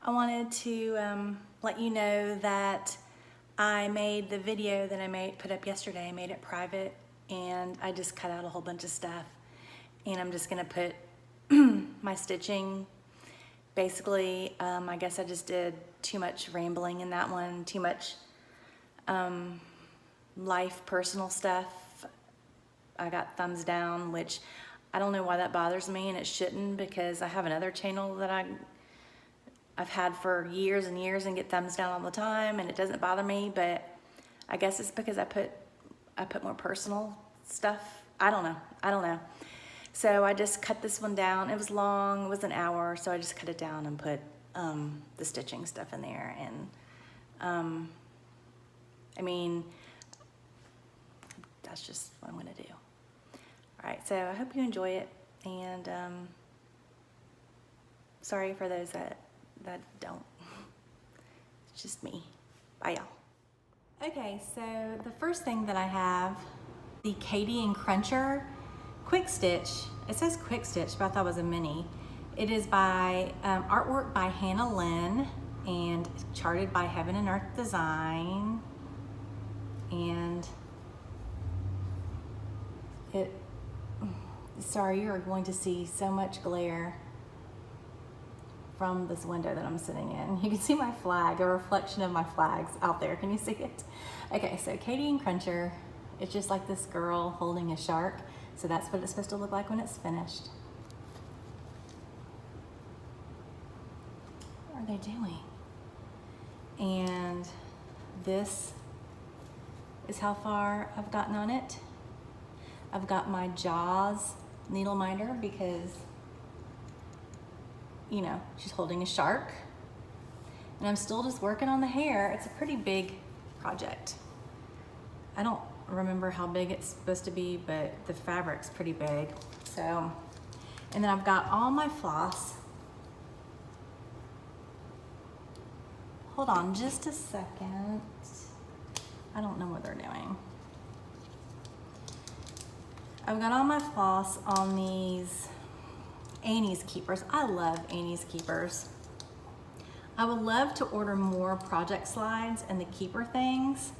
I wanted to let you know that I made the video that I put up yesterday. I made it private and I just cut out a whole bunch of stuff, and I'm just gonna put my stitching. Basically, I guess I just did too much rambling in that one, too much life, personal stuff. I got thumbs down, which I don't know why that bothers me, and it shouldn't, because I have another channel that I've had for years and years and get thumbs down all the time, and it doesn't bother me. But I guess it's because I put more personal stuff. I don't know. So I just cut this one down. It was long, it was an hour, so I just cut it down and put the stitching stuff in there. And I mean, that's just what I'm gonna do. All right, so I hope you enjoy it, and sorry for those that don't. It's just me. Bye, y'all. Okay, so the first thing that I have, the Katie and Cruncher Quick Stitch. It says Quick Stitch, but I thought it was a mini. It is by artwork by Hannah Lynn and charted by Heaven and Earth Design. And sorry, you are going to see so much glare from this window that I'm sitting in. You can see my flag, a reflection of my flags out there. Can you see it? Okay, so Katie and Cruncher, it's just like this girl holding a shark. So that's what it's supposed to look like when it's finished. What are they doing? And this is how far I've gotten on it. I've got my Jaws needle minder because, you know, she's holding a shark. And I'm still just working on the hair. It's a pretty big project. I don't remember how big it's supposed to be, but the fabric's pretty big. So, and then I've got all my floss. Hold on just a second. I don't know what they're doing. I've got all my floss on these Annie's Keepers. I love Annie's Keepers. I would love to order more project slides and the keeper things,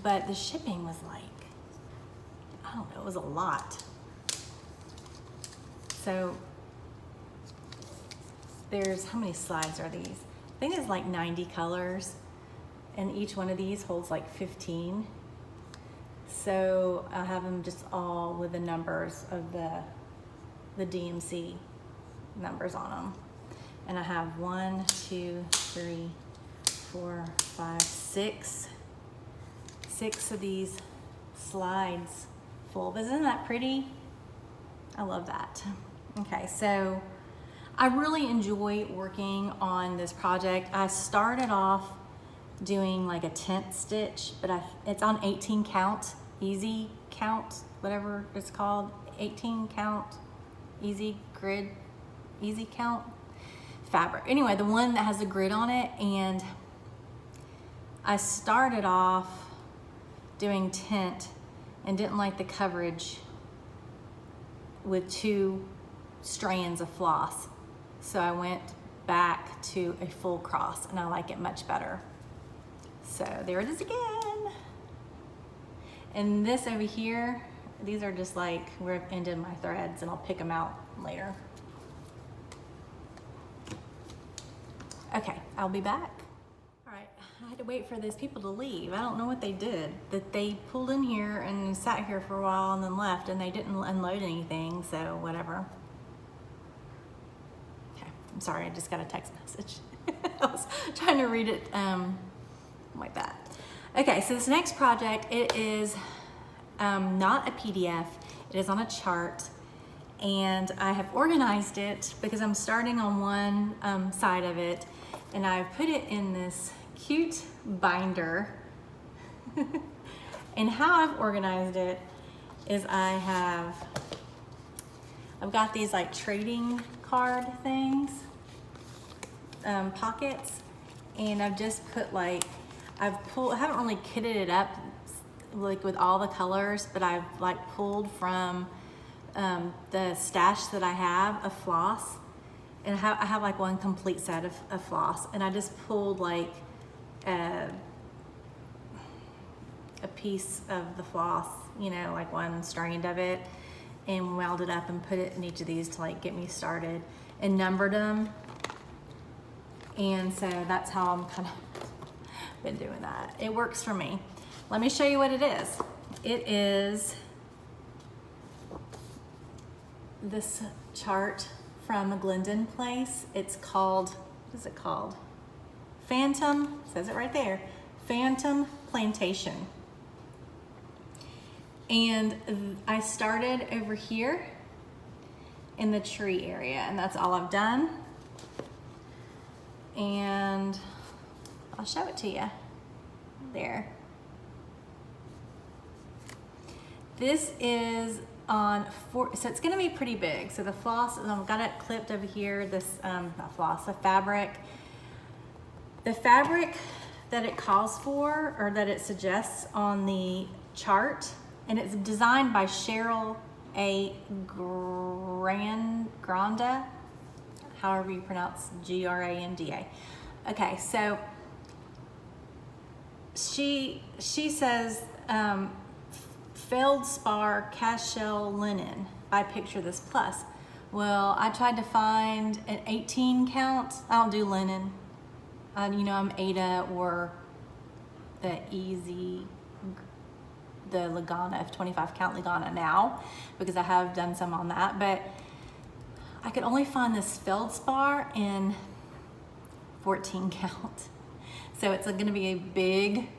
but the shipping was like, I don't know, it was a lot. So there's, how many slides are these? I think there's like 90 colors, and each one of these holds like 15. So I have them just all with the numbers of the DMC numbers on them. And I have 1, 2, 3, 4, 5, 6 of these slides full. But isn't that pretty? I love that. Okay, so I really enjoy working on this project. I started off doing like a tent stitch, but it's on 18 count, easy count, whatever it's called, 18 count, easy grid, easy count fabric. Anyway, the one that has a grid on it, and I started off doing tent and didn't like the coverage with 2 strands of floss. So I went back to a full cross, and I like it much better. So there it is again. And this over here, these are just like where I've ended my threads, and I'll pick them out later. Okay, I'll be back. All right, I had to wait for those people to leave. I don't know what they did. That they pulled in here and sat here for a while and then left, and they didn't unload anything, so whatever. Okay, I'm sorry, I just got a text message. I was trying to read it like that. Okay, so this next project, it is not a PDF, it is on a chart, and I have organized it because I'm starting on one side of it, and I've put it in this cute binder. And how I've organized it is I've got these like trading card things, pockets, and I've just put like, I haven't really kitted it up like with all the colors, but I've like pulled from the stash that I have of floss, And I have like one complete set of floss, and I just pulled like a piece of the floss, you know, like one strand of it, and wound it up and put it in each of these to like get me started, and numbered them. And so that's how I'm kind of been doing that. It works for me. Let me show you what it is. It is this chart from a Glendon place. It's called, what is it called? Phantom, says it right there, Phantom Plantation. And I started over here in the tree area, and that's all I've done. And I'll show it to you. There. This is on four, so it's gonna be pretty big. So the floss, I've got it clipped over here, this, not floss, the fabric. The fabric that it calls for, or that it suggests on the chart, and it's designed by Cheryl A. Granda, however you pronounce Granda. Okay, so she says feldspar cashel linen by Picture This Plus. Well, I tried to find an 18 count. I don't do linen. You know, I'm Ada or the Lagana, 25 count Lagana now, because I have done some on that, but I could only find this feldspar in 14 count. So it's gonna be a big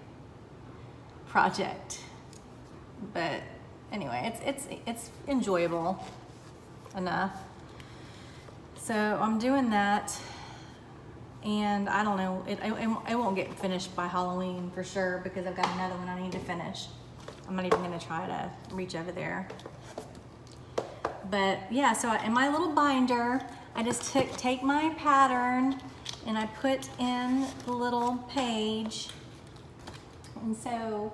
project. But anyway, it's enjoyable enough. So I'm doing that, and I don't know, it won't get finished by Halloween for sure, because I've got another one I need to finish. I'm not even gonna try to reach over there. But yeah, so in my little binder, I just take my pattern and I put in the little page. And so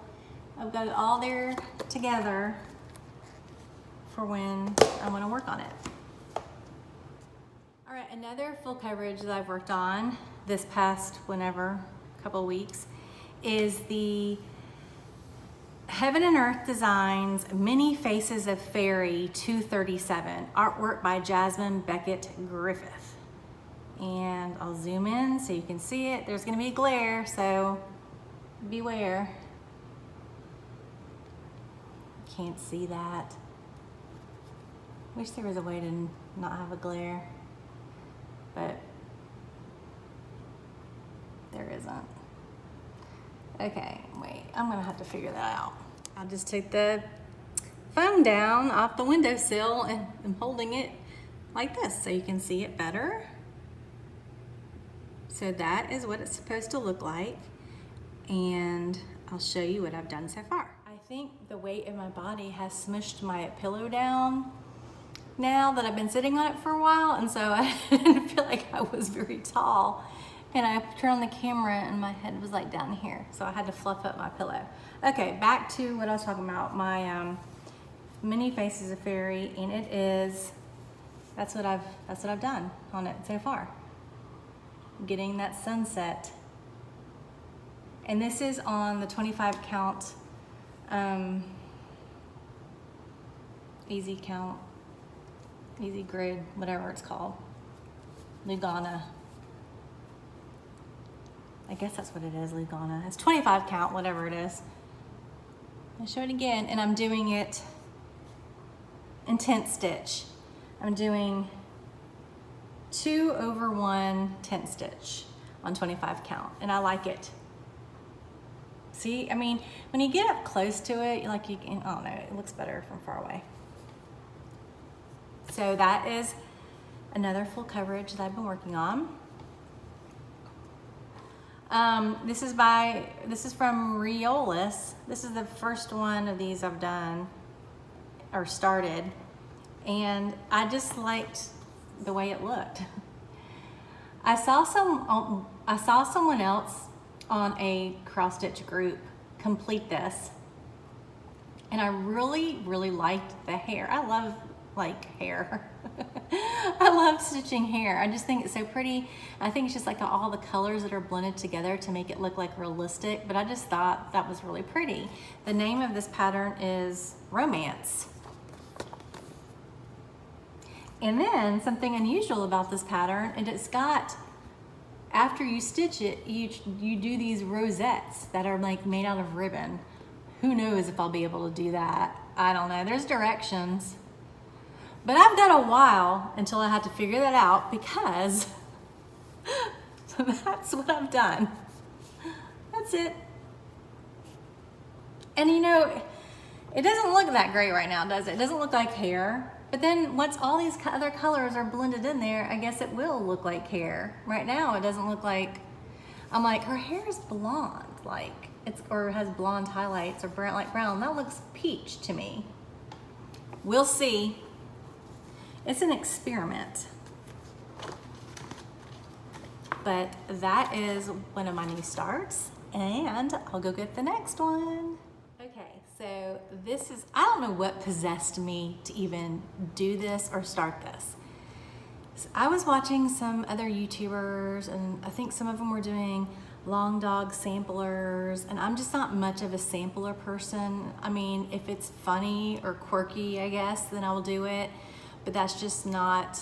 I've got it all there together for when I want to work on it. All right, another full coverage that I've worked on this past couple weeks, is the Heaven and Earth Designs Many Faces of Fairy 237, artwork by Jasmine Beckett Griffith. And I'll zoom in so you can see it. There's gonna be glare, so beware. Can't see that. Wish there was a way to not have a glare, but there isn't. Okay, wait, I'm gonna have to figure that out. I just took the phone down off the windowsill and I'm holding it like this so you can see it better. So that is what it's supposed to look like, and I'll show you what I've done so far. I think the weight of my body has smushed my pillow down now that I've been sitting on it for a while, and so I didn't feel like I was very tall. And I turned on the camera and my head was like down here, so I had to fluff up my pillow. Okay, back to what I was talking about, my Many Faces of Fairy, and it is, that's what I've done on it so far. Getting that sunset. And this is on the 25 count, easy count, easy grid, whatever it's called, Lugana. I guess that's what it is, Lugana. It's 25 count, whatever it is. I'll show it again, and I'm doing it in tent stitch. I'm doing 2/1 tent stitch on 25 count, and I like it. See, I mean, when you get up close to it, like you can, I don't know, it looks better from far away. So that is another full coverage that I've been working on. This is from Riolis. This is the first one of these I've done or started, and I just liked the way it looked. I saw someone else on a cross stitch group complete this, and I really liked the hair. I love like hair. I love stitching hair. I just think it's so pretty. I think it's just like all the colors that are blended together to make it look like realistic, but I just thought that was really pretty. The name of this pattern is Romance. And then something unusual about this pattern, and it's got, after you stitch it, you do these rosettes that are like made out of ribbon. Who knows if I'll be able to do that? I don't know. There's directions. But I've got a while until I had to figure that out, because so that's what I've done. That's it. And you know, it doesn't look that great right now, does it? It doesn't look like hair. But then once all these other colors are blended in there, I guess it will look like hair. Right now, it doesn't look like, I'm like, her hair is blonde, like it's, or has blonde highlights or brown, like brown. That looks peach to me. We'll see. It's an experiment. But that is one of my new starts, and I'll go get the next one. Okay, so this is, I don't know what possessed me to even do this or start this. So I was watching some other YouTubers, and I think some of them were doing long dog samplers, and I'm just not much of a sampler person. I mean, if it's funny or quirky, I guess, then I will do it. But that's just not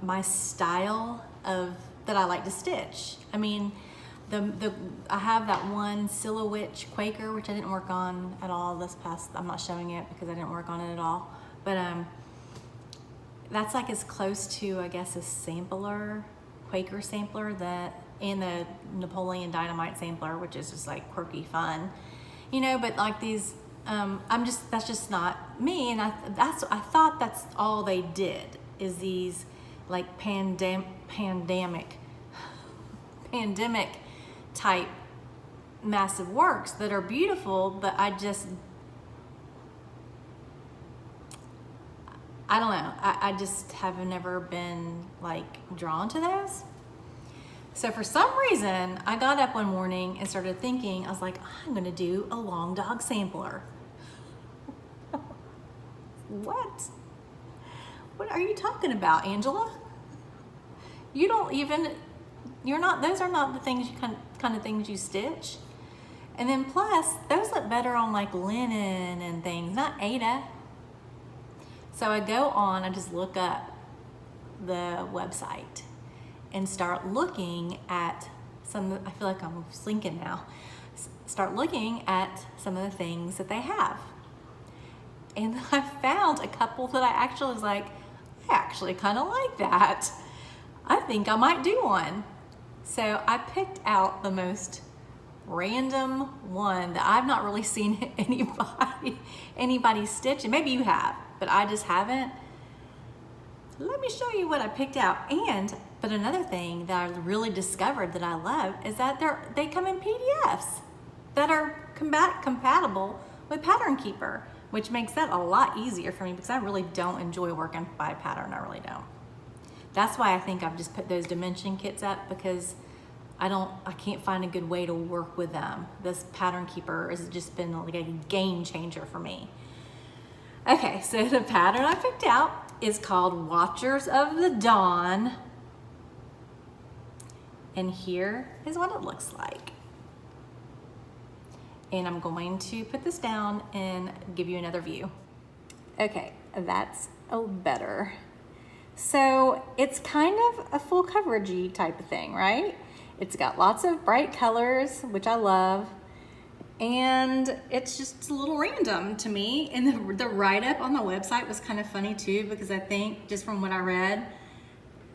my style of that I like to stitch. I mean, I have that one Silhouette Quaker, which I didn't work on at all this past, I'm not showing it because I didn't work on it at all. But that's like as close to, I guess, a sampler, Quaker sampler, that, and the Napoleon Dynamite sampler, which is just like quirky fun, you know. But like these, that's just not me, and I thought that's all they did, is these like pandemic type massive works that are beautiful, but I don't know, I just have never been like drawn to those. So for some reason, I got up one morning and started thinking, I was like, I'm gonna do a long dog sampler. What are you talking about, Angela? You don't even, those are not the things you kind of things you stitch. And then plus, those look better on like linen and things, not Aida. So I go on, I just look up the website and start looking at I feel like I'm slinking now. Start looking at some of the things that they have. And I found a couple that I actually was like, I actually kind of like that. I think I might do one. So I picked out the most random one that I've not really seen anybody stitch, and maybe you have, but I just haven't. Let me show you what I picked out. But another thing that I really discovered that I love is that they come in PDFs that are compatible with Pattern Keeper, which makes that a lot easier for me, because I really don't enjoy working by pattern. I really don't. That's why I think I've just put those dimension kits up, because I can't find a good way to work with them. This Pattern Keeper has just been like a game changer for me. Okay, so the pattern I picked out is called Watchers of the Dawn. And here is what it looks like. And I'm going to put this down and give you another view. Okay, that's better. So it's kind of a full coveragey type of thing, right? It's got lots of bright colors, which I love. And it's just a little random to me. And the write-up on the website was kind of funny too, because I think, just from what I read,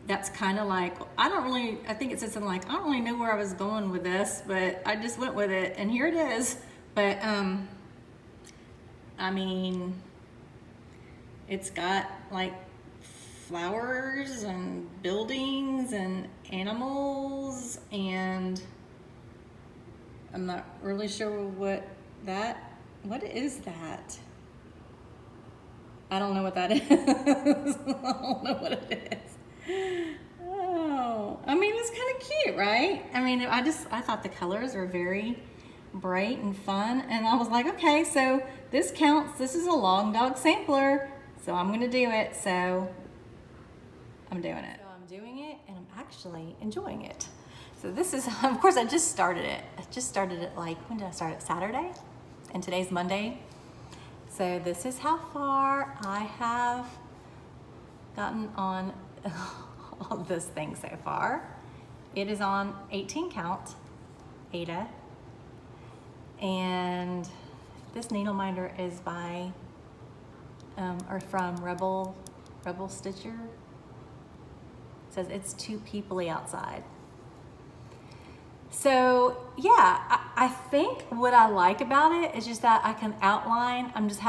that's kind of like, I think it said something like, I don't really know where I was going with this, but I just went with it, and here it is. But, I mean, it's got like flowers and buildings and animals, and I'm not really sure what is that? I don't know what that is. I don't know what it is. Oh, I mean, it's kind of cute, right? I mean, I thought the colors were very bright and fun, and I was like, okay, so this counts. This is a long dog sampler, so I'm gonna do it. So I'm doing it. So I'm doing it and I'm actually enjoying it. So this is, of course, I just started it. I just started it like, when did I start it? Saturday? And today's Monday. So this is how far I have gotten on this thing so far. It is on 18 count, Ada. And this needle minder is by, or from Rebel Stitcher. It says it's too peoply outside. So yeah, I think what I like about it is just that I can outline. I'm just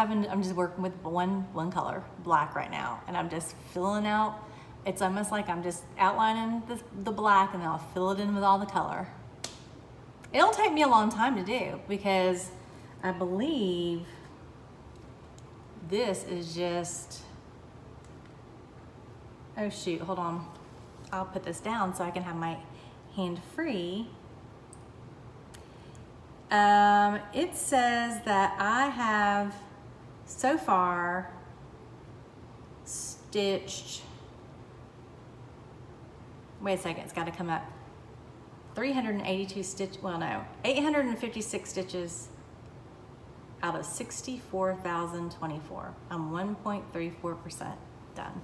working with one color, black right now, and I'm just filling out. It's almost like I'm just outlining the black, and then I'll fill it in with all the color. It'll take me a long time to do because I believe this is just, oh shoot, hold on. I'll put this down so I can have my hand free. It says that I have so far stitched, wait a second, it's got to come up. 382 well no, 856 stitches out of 64,024. I'm 1.34% done.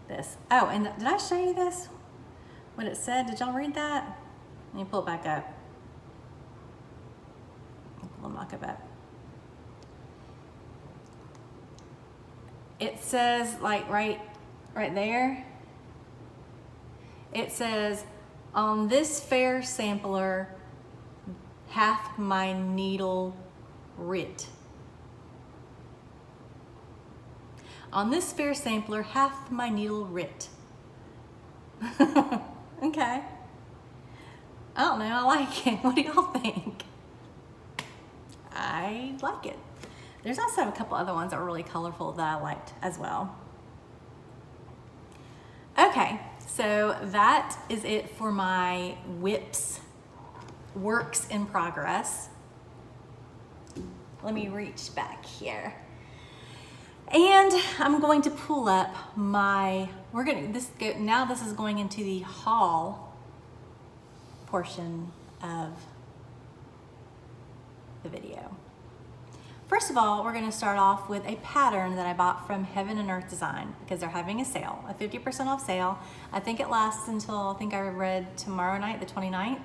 This. Oh, and did I show you this? What it said? Did y'all read that? Let me pull it back up. Pull the mock-up up. It says, like right there. It says, on this fair sampler, hath my needle writ. On this fair sampler, hath my needle writ. Okay. I don't know, I like it. What do y'all think? I like it. There's also a couple other ones that were really colorful that I liked as well. Okay, so that is it for my whips works in progress. Let me reach back here. And I'm going to pull up my, now this is going into the haul portion of the video. First of all, we're gonna start off with a pattern that I bought from Heaven and Earth Design because they're having a sale, a 50% off sale. I think it lasts until, I think I read tomorrow night, the 29th.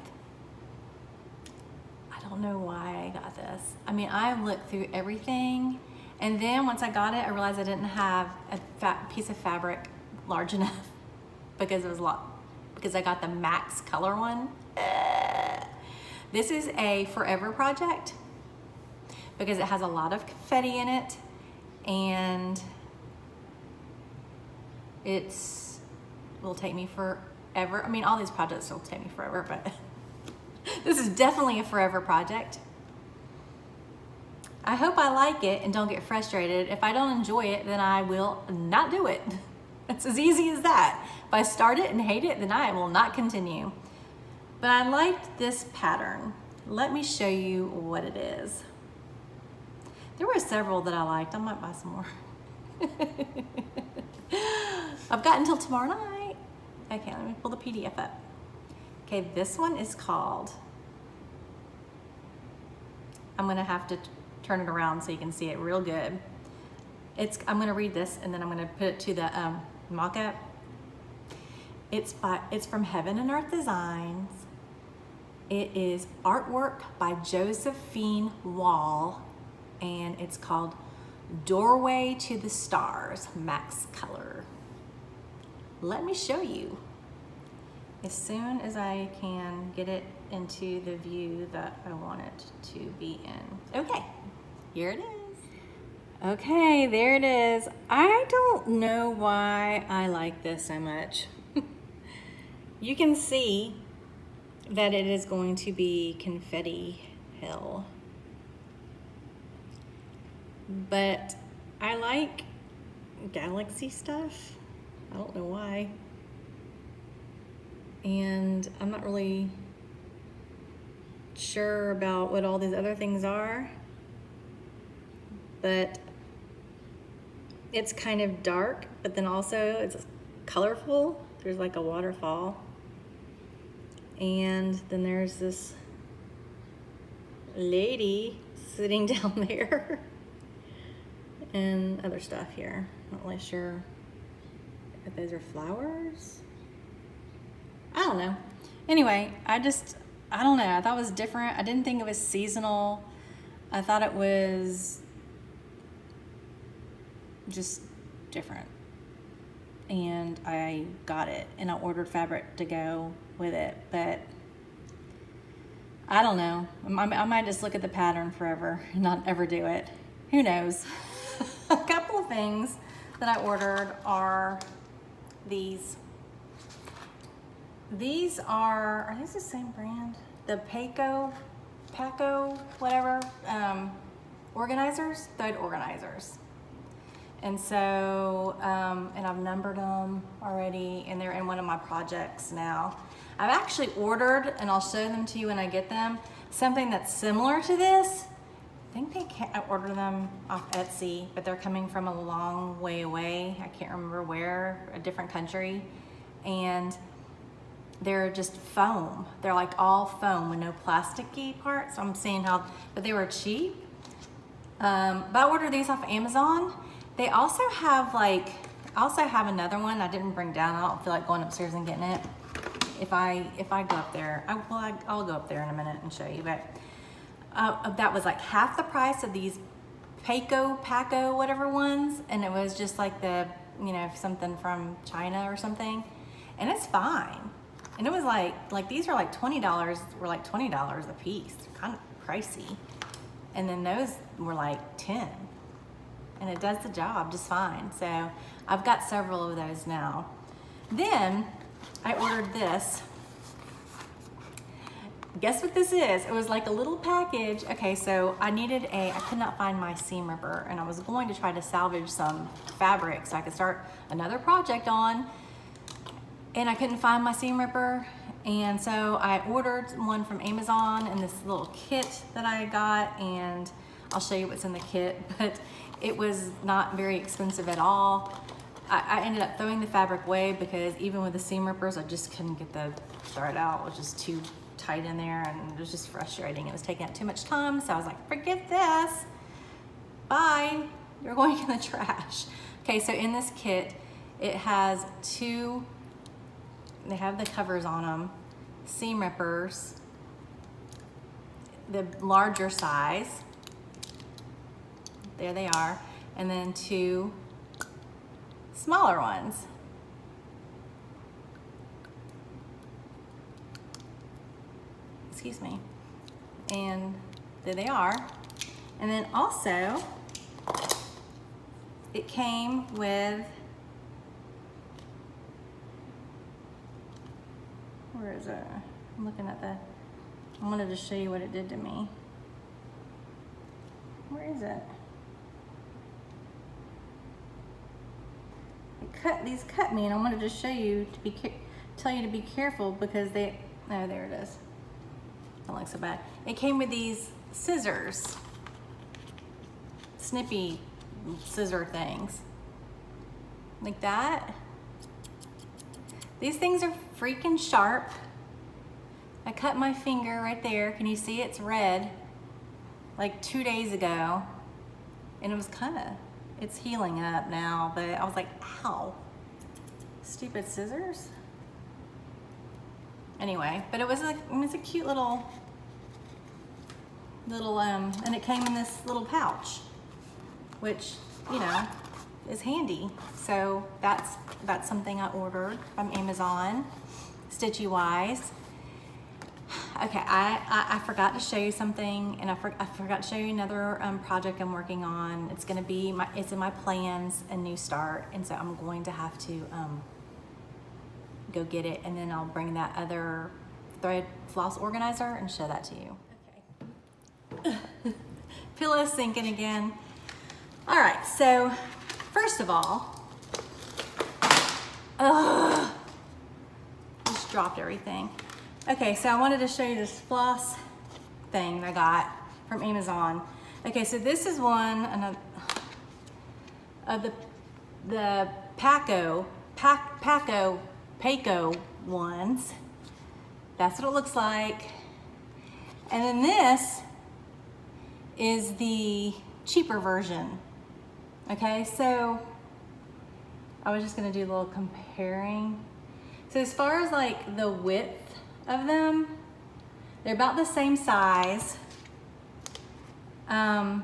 I don't know why I got this. I mean, I looked through everything, and then once I got it, I realized I didn't have a piece of fabric large enough because it was because I got the max color one. This is a forever project because it has a lot of confetti in it, and will take me forever. I mean, all these projects will take me forever, but this is definitely a forever project. I hope I like it and don't get frustrated. If I don't enjoy it, then I will not do it. It's as easy as that. If I start it and hate it, then I will not continue. But I liked this pattern. Let me show you what it is. There were several that I liked. I might buy some more. I've got until tomorrow night. Okay, let me pull the PDF up. Okay, this one is called, I'm gonna have to turn it around so you can see it real good. I'm gonna read this and then I'm gonna put it to the mock-up. It's from Heaven and Earth Designs. It is artwork by Josephine Wall, and it's called Doorway to the Stars, Max Color. Let me show you. As soon as I can get it into the view that I want it to be in. Okay, here it is. Okay, there it is. I don't know why I like this so much. You can see that it is going to be confetti hell. But I like galaxy stuff. I don't know why. And I'm not really sure about what all these other things are. But it's kind of dark, but then also it's colorful. There's like a waterfall. And then there's this lady sitting down there. And other stuff here. Not really sure if those are flowers. I don't know. Anyway, I don't know. I thought it was different. I didn't think it was seasonal. I thought it was just different. And I got it, and I ordered fabric to go with it, but I don't know. I might just look at the pattern forever and not ever do it. Who knows? A couple of things that I ordered are these. These are these the same brand? The Paco, whatever, organizers, thread organizers. And so, and I've numbered them already, and they're in one of my projects now. I've actually ordered, and I'll show them to you when I get them, something that's similar to this. I think I ordered them off Etsy, but they're coming from a long way away. I can't remember where, a different country. And they're just foam. They're like all foam with no plasticky parts. So I'm seeing how, but they were cheap. But I ordered these off Amazon. They also have like, I also have another one I didn't bring down. I don't feel like going upstairs and getting it. If I go up there, I'll go up there in a minute and show you. But that was like half the price of these Paco, whatever ones, and it was just like the, you know, something from China or something, and it's fine. And it was like these are like $20, were like $20 a piece, kind of pricey, and then those were like 10, and it does the job just fine. So I've got several of those now. Then I ordered this. Guess what this is? It was like a little package. Okay, so I could not find my seam ripper, and I was going to try to salvage some fabric so I could start another project on, and I couldn't find my seam ripper. And so I ordered one from Amazon in this little kit that I got, and I'll show you what's in the kit, but it was not very expensive at all. I ended up throwing the fabric away because even with the seam rippers, I just couldn't get the thread out. It was just too tight in there, and it was just frustrating. It was taking up too much time, so I was like, forget this. Bye. You're going in the trash. Okay, so in this kit, it has they have the covers on them, seam rippers, the larger size. There they are. And then 2 smaller ones. Excuse me. And there they are. And then also, it came with, where is it? I'm looking at I wanted to show you what it did to me. Where is it? These cut me, and I wanted to show you tell you to be careful because oh, there it is. Don't look so bad. It came with these scissors, snippy scissor things, like that. These things are freaking sharp. I cut my finger right there. Can you see it's red? Like 2 days ago, and it was it's healing up now, but I was like, ow, stupid scissors. Anyway, but it was a cute little, and it came in this little pouch, which, you know, is handy. So that's something I ordered from Amazon, Stitchy Wise. Okay, I forgot to show you something, and I forgot to show you another project I'm working on. It's gonna be it's in my plans, a new start, and so I'm going to have to go get it, and then I'll bring that other thread floss organizer and show that to you. Okay. Pillow's sinking again. All right, so first of all, just dropped everything. Okay, so I wanted to show you this floss thing I got from Amazon. Okay, so this is one of the Paco Paco ones. That's what it looks like. And then this is the cheaper version. Okay, so I was just gonna do a little comparing. So as far as like the width of them, they're about the same size. I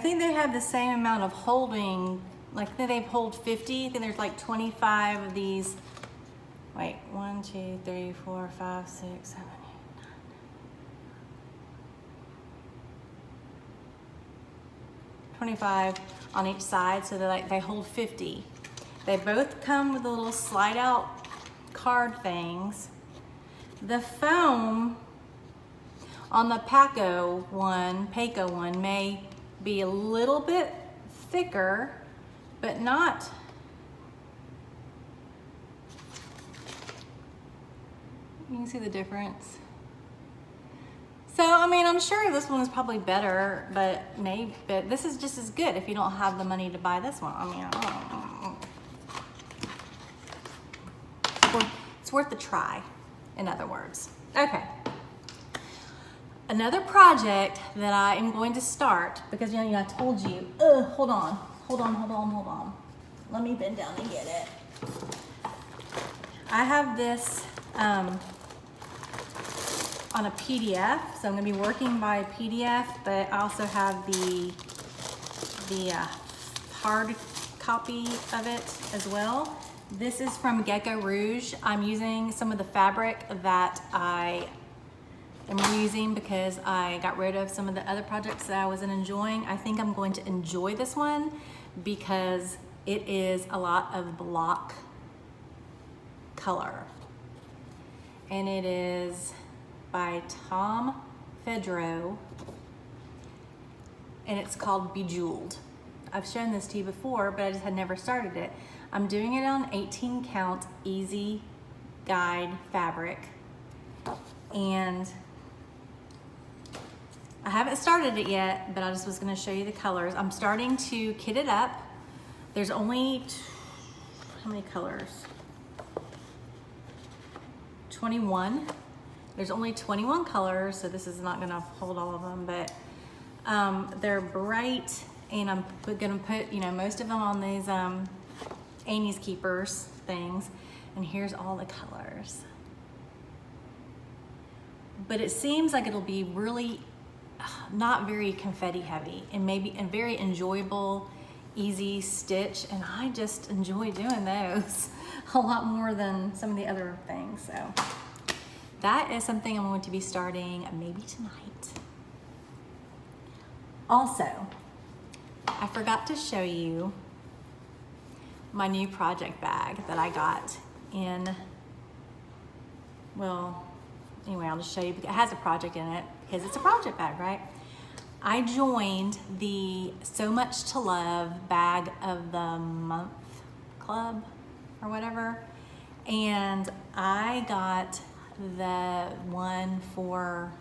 think they have the same amount of holding, like they hold 50. I think there's like 25 of these. Wait, 1, 2, 3, 4, 5, 6, 7, 8, 9. 25 on each side, so they hold 50. They both come with the little slide out card things. The foam on the Paco one may be a little bit thicker, but not. You can see the difference. So, I mean, I'm sure this one is probably better, but this is just as good if you don't have the money to buy this one. I mean, it's worth the try, in other words. Okay. Another project that I am going to start, because you know I told you, hold on. Let me bend down and get it. I have this on a PDF, so I'm gonna be working by a PDF, but I also have the hard copy of it as well. This is from Gecko Rouge. I'm using some of the fabric that I am reusing because I got rid of some of the other projects that I wasn't enjoying. I think I'm going to enjoy this one because it is a lot of block color. And it is by Tom Fedro, and it's called Bejeweled. I've shown this to you before, but I just had never started it. I'm doing it on 18 count easy guide fabric, and I haven't started it yet, but I just was gonna show you the colors. I'm starting to kit it up. There's only, how many colors? 21. There's only 21 colors, so this is not gonna hold all of them, but they're bright, and I'm gonna put, you know, most of them on these Annie's Keepers things, and here's all the colors. But it seems like it'll be really not very confetti heavy, and maybe a very enjoyable, easy stitch, and I just enjoy doing those a lot more than some of the other things. So that is something I'm going to be starting maybe tonight. Also, I forgot to show you my new project bag that I got in, well, anyway, I'll just show you. It has a project in it because it's a project bag, right? I joined the So Much to Love Bag of the Month Club or whatever, and I got the one for,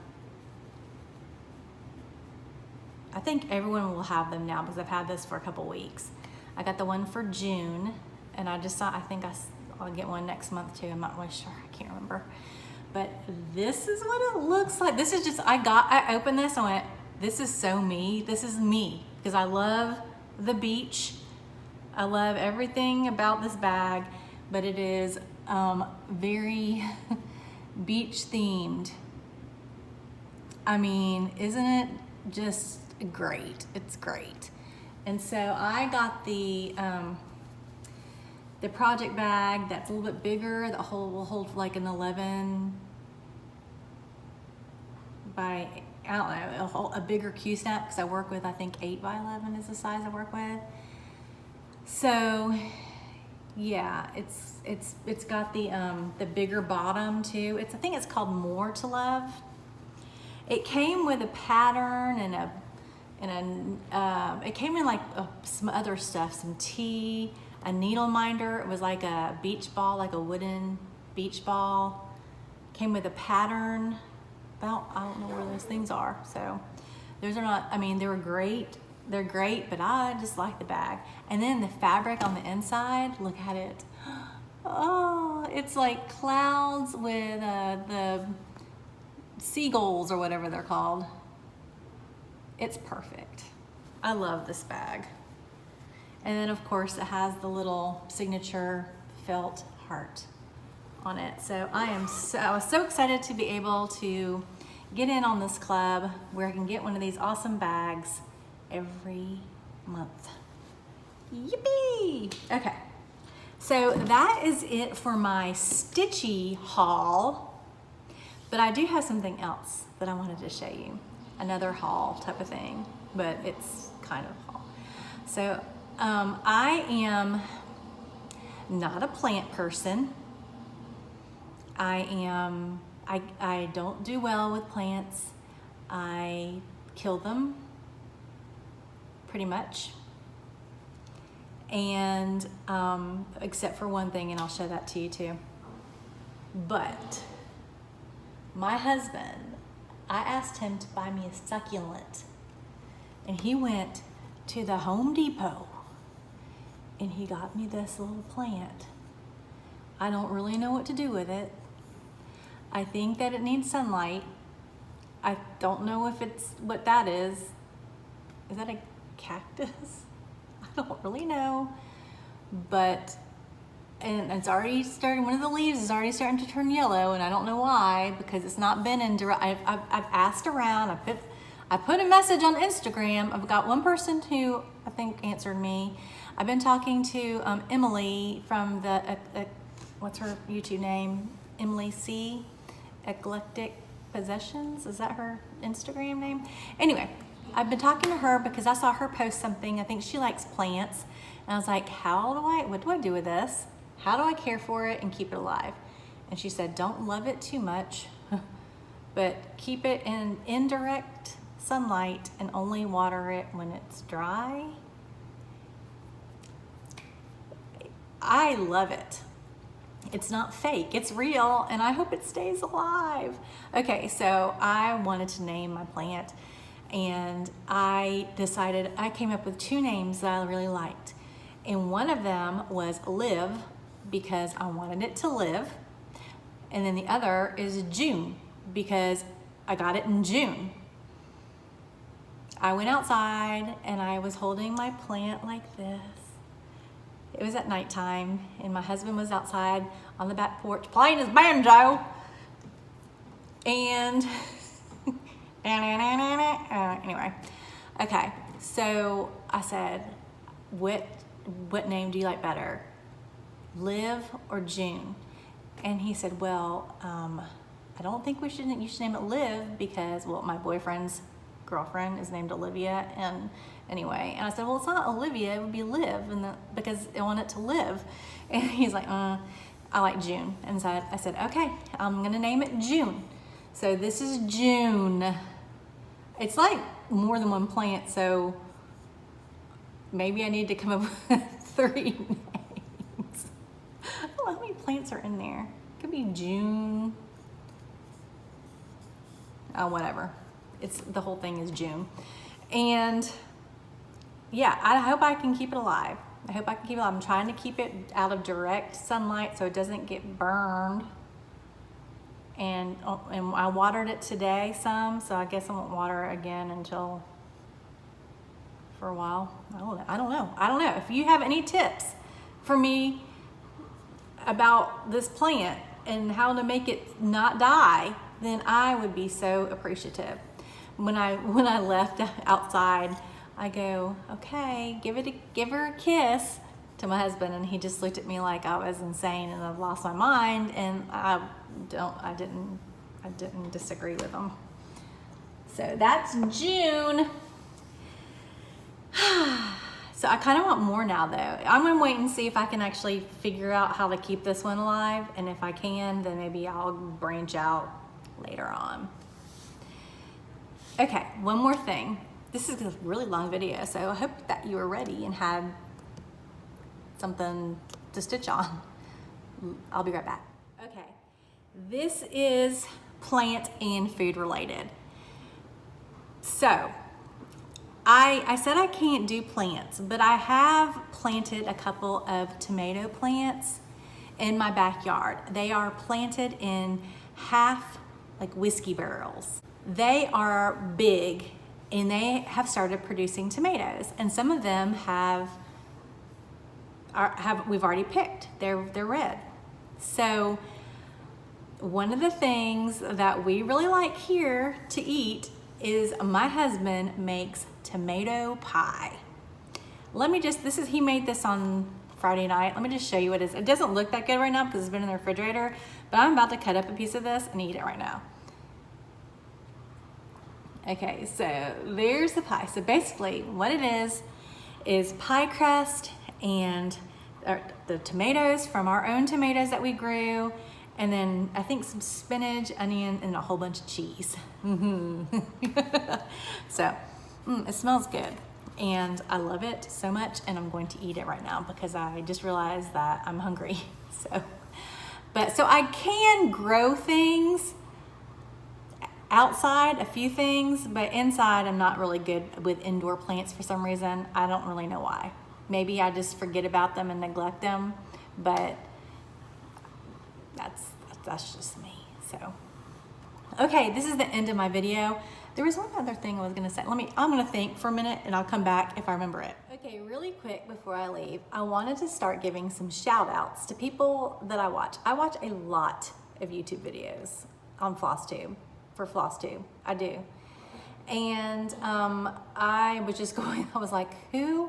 I think everyone will have them now because I've had this for a couple weeks. I got the one for June, and I think I'll get one next month too. I'm not really sure, I can't remember. But this is what it looks like. This is just, I opened this and went, this is so me. This is me, because I love the beach. I love everything about this bag, but it is very beach themed. I mean, isn't it just great? It's great. And so I got the project bag that's a little bit bigger, that will hold like an 11 by, I don't know, a bigger Q-snap, because I work with, I think 8 by 11 is the size I work with. So yeah, it's got the bigger bottom too. I think it's called More to Love. It came with a pattern and it came in like some other stuff, some tea, a needle minder. It was like a beach ball, like a wooden beach ball. Came with a pattern. I don't know where those things are. So those are not, I mean, they were great, They're great, but I just like the bag. And then the fabric on the inside, look at it. Oh, it's like clouds with the seagulls or whatever they're called. It's perfect. I love this bag. And then of course it has the little signature felt heart on it. So I was so excited to be able to get in on this club where I can get one of these awesome bags every month. Yippee! Okay, so that is it for my Stitchy haul, but I do have something else that I wanted to show you. Another haul type of thing, but it's kind of a haul. So I am not a plant person. I don't do well with plants. I kill them pretty much. And except for one thing, and I'll show that to you too. But my husband, I asked him to buy me a succulent, and he went to the Home Depot and he got me this little plant. I don't really know what to do with it. I think that it needs sunlight. I don't know if it's what that is. Is that a cactus? I don't really know. But, and it's already starting, one of the leaves is already starting to turn yellow, and I don't know why, because it's not been in direct. I've asked around. I put a message on Instagram. I've got one person who I think answered me. I've been talking to Emily from the, what's her YouTube name? Emily C. Eclectic Possessions. Is that her Instagram name? Anyway, I've been talking to her because I saw her post something. I think she likes plants. And I was like, what do I do with this? How do I care for it and keep it alive? And she said, don't love it too much, but keep it in indirect sunlight and only water it when it's dry. I love it. It's not fake, it's real, and I hope it stays alive. Okay, so I wanted to name my plant, and I decided, I came up with two names that I really liked. And one of them was Live, because I wanted it to live. And then the other is June, because I got it in June. I went outside and I was holding my plant like this. It was at nighttime, and my husband was outside on the back porch playing his banjo. And anyway, okay, so I said, what name do you like better, Live or June? And he said, well, I don't think you should name it Live, because, well, my boyfriend's girlfriend is named Olivia, and anyway, and I said, well, it's not Olivia, it would be Live, because I want it to live. And he's like, I like June. And so I said, okay, I'm gonna name it June. So this is June. It's like more than one plant, so maybe I need to come up with 3 names. I don't know how many plants are in there. It could be June. Oh, whatever. The whole thing is June. And yeah, I hope I can keep it alive. I hope I can keep it alive. I'm trying to keep it out of direct sunlight so it doesn't get burned. And I watered it today some, so I guess I won't water it again until for a while. I don't know. If you have any tips for me about this plant and how to make it not die, then I would be so appreciative. When I left outside, I go, okay, give her a kiss to my husband, and he just looked at me like I was insane and I've lost my mind, and I didn't disagree with him. So that's June. So I kind of want more now, though. I'm gonna wait and see if I can actually figure out how to keep this one alive, and if I can, then maybe I'll branch out later on. Okay, one more thing. This is a really long video, so I hope that you are ready and had something to stitch on. I'll be right back. Okay, this is plant and food related. So I said I can't do plants, but I have planted a couple of tomato plants in my backyard. They are planted in half like whiskey barrels. They are big and they have started producing tomatoes, and some of them we've already picked. They're red. So one of the things that we really like here to eat is my husband makes tomato pie. He made this on Friday night. Let me just show you what it is. It doesn't look that good right now because it's been in the refrigerator, but I'm about to cut up a piece of this and eat it right now. Okay, so there's the pie. So basically what it is pie crust and the tomatoes from our own tomatoes that we grew, and then I think some spinach, onion, and a whole bunch of cheese. So it smells good and I love it so much, and I'm going to eat it right now because I just realized that I'm hungry. So I can grow things outside, a few things, but inside I'm not really good with indoor plants for some reason. I don't really know why. Maybe I just forget about them and neglect them, but that's just me. So, okay, this is the end of my video. There was one other thing I was gonna say. I'm gonna think for a minute and I'll come back if I remember it. Okay, really quick before I leave, I wanted to start giving some shout outs to people that I watch. I watch a lot of YouTube videos on FlossTube, for FlossTube, I do. And I was just going, I was like, I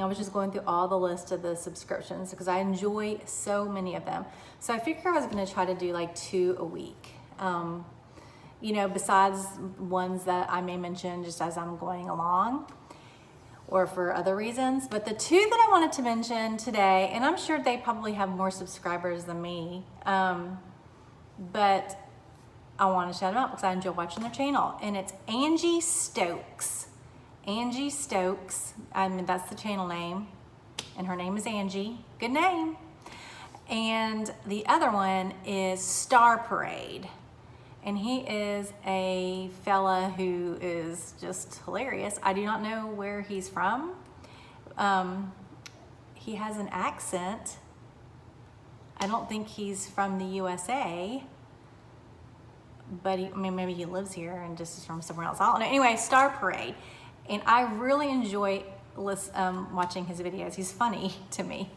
was just going through all the list of the subscriptions because I enjoy so many of them. So I figured I was gonna try to do like 2 a week. You know, besides ones that I may mention just as I'm going along or for other reasons. But the 2 that I wanted to mention today, and I'm sure they probably have more subscribers than me, but I want to shout them out because I enjoy watching their channel. And it's Angie Stokes. Angie Stokes, that's the channel name, and her name is Angie. Good name. And the other one is Star Parade, and he is a fella who is just hilarious. I do not know where he's from. He has an accent. I don't think he's from the USA, but maybe he lives here and just is from somewhere else. I don't know. Anyway, Star Parade. And I really enjoy watching his videos. He's funny to me.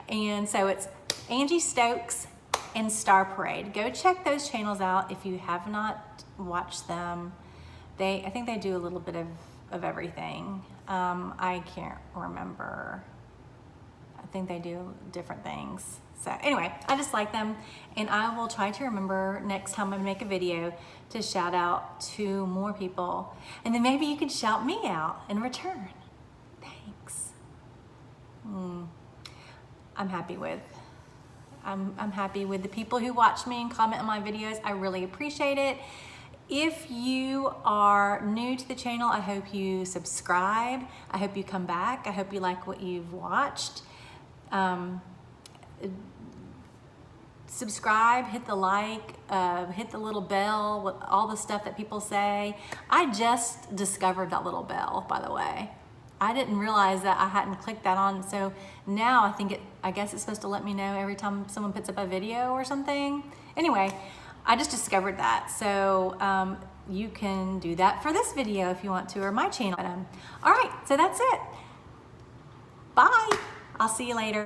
And so it's Angie Stokes and Star Parade. Go check those channels out if you have not watched them. I think they do a little bit of everything. I can't remember. I think they do different things. So anyway, I just like them, and I will try to remember next time I make a video to shout out to more people, and then maybe you can shout me out in return. Thanks. I'm happy with the people who watch me and comment on my videos. I really appreciate it. If you are new to the channel, I hope you subscribe. I hope you come back. I hope you like what you've watched. Subscribe, hit the like, hit the little bell with all the stuff that people say. I just discovered that little bell, by the way. I didn't realize that I hadn't clicked that on, so now I guess it's supposed to let me know every time someone puts up a video or something. Anyway, I just discovered that, so you can do that for this video if you want to, or my channel. All right, so that's it. Bye. I'll see you later.